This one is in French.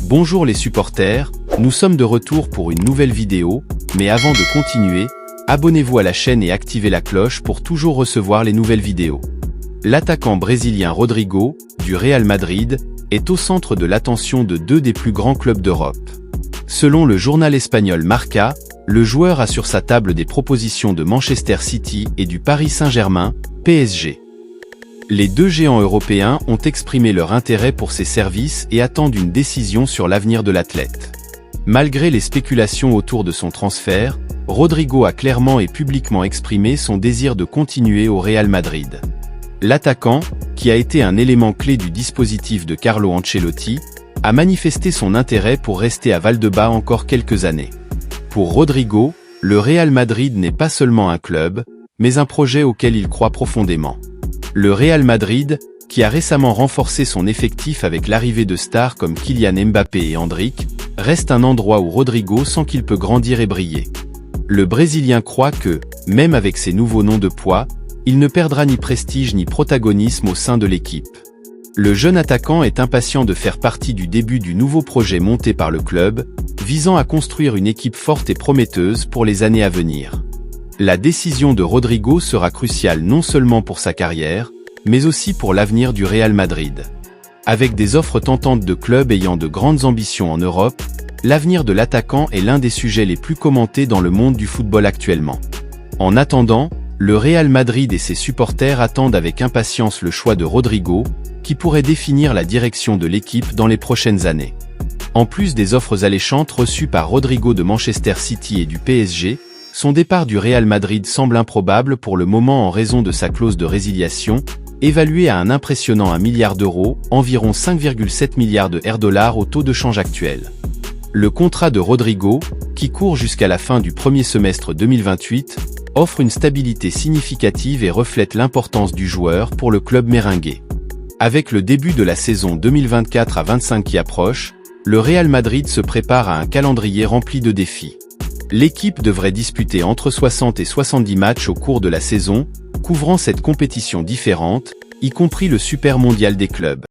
Bonjour les supporters, nous sommes de retour pour une nouvelle vidéo, mais avant de continuer, abonnez-vous à la chaîne et activez la cloche pour toujours recevoir les nouvelles vidéos. L'attaquant brésilien Rodrigo, du Real Madrid, est au centre de l'attention de deux des plus grands clubs d'Europe. Selon le journal espagnol Marca, le joueur a sur sa table des propositions de Manchester City et du Paris Saint-Germain, PSG. Les deux géants européens ont exprimé leur intérêt pour ses services et attendent une décision sur l'avenir de l'athlète. Malgré les spéculations autour de son transfert, Rodrigo a clairement et publiquement exprimé son désir de continuer au Real Madrid. L'attaquant, qui a été un élément clé du dispositif de Carlo Ancelotti, a manifesté son intérêt pour rester à Valdebebas encore quelques années. Pour Rodrigo, le Real Madrid n'est pas seulement un club, mais un projet auquel il croit profondément. Le Real Madrid, qui a récemment renforcé son effectif avec l'arrivée de stars comme Kylian Mbappé et Endrick, reste un endroit où Rodrigo sent qu'il peut grandir et briller. Le Brésilien croit que, même avec ses nouveaux noms de poids, il ne perdra ni prestige ni protagonisme au sein de l'équipe. Le jeune attaquant est impatient de faire partie du début du nouveau projet monté par le club, visant à construire une équipe forte et prometteuse pour les années à venir. La décision de Rodrigo sera cruciale non seulement pour sa carrière, mais aussi pour l'avenir du Real Madrid. Avec des offres tentantes de clubs ayant de grandes ambitions en Europe, l'avenir de l'attaquant est l'un des sujets les plus commentés dans le monde du football actuellement. En attendant, le Real Madrid et ses supporters attendent avec impatience le choix de Rodrigo, qui pourrait définir la direction de l'équipe dans les prochaines années. En plus des offres alléchantes reçues par Rodrigo de Manchester City et du PSG, son départ du Real Madrid semble improbable pour le moment en raison de sa clause de résiliation, évaluée à un impressionnant 1 milliard d'euros, environ 5,7 milliards de dollars au taux de change actuel. Le contrat de Rodrigo, qui court jusqu'à la fin du premier semestre 2028, offre une stabilité significative et reflète l'importance du joueur pour le club merengue. Avec le début de la saison 2024 à 25 qui approche, le Real Madrid se prépare à un calendrier rempli de défis. L'équipe devrait disputer entre 60 et 70 matchs au cours de la saison, couvrant cette compétition différente, y compris le Super Mondial des clubs.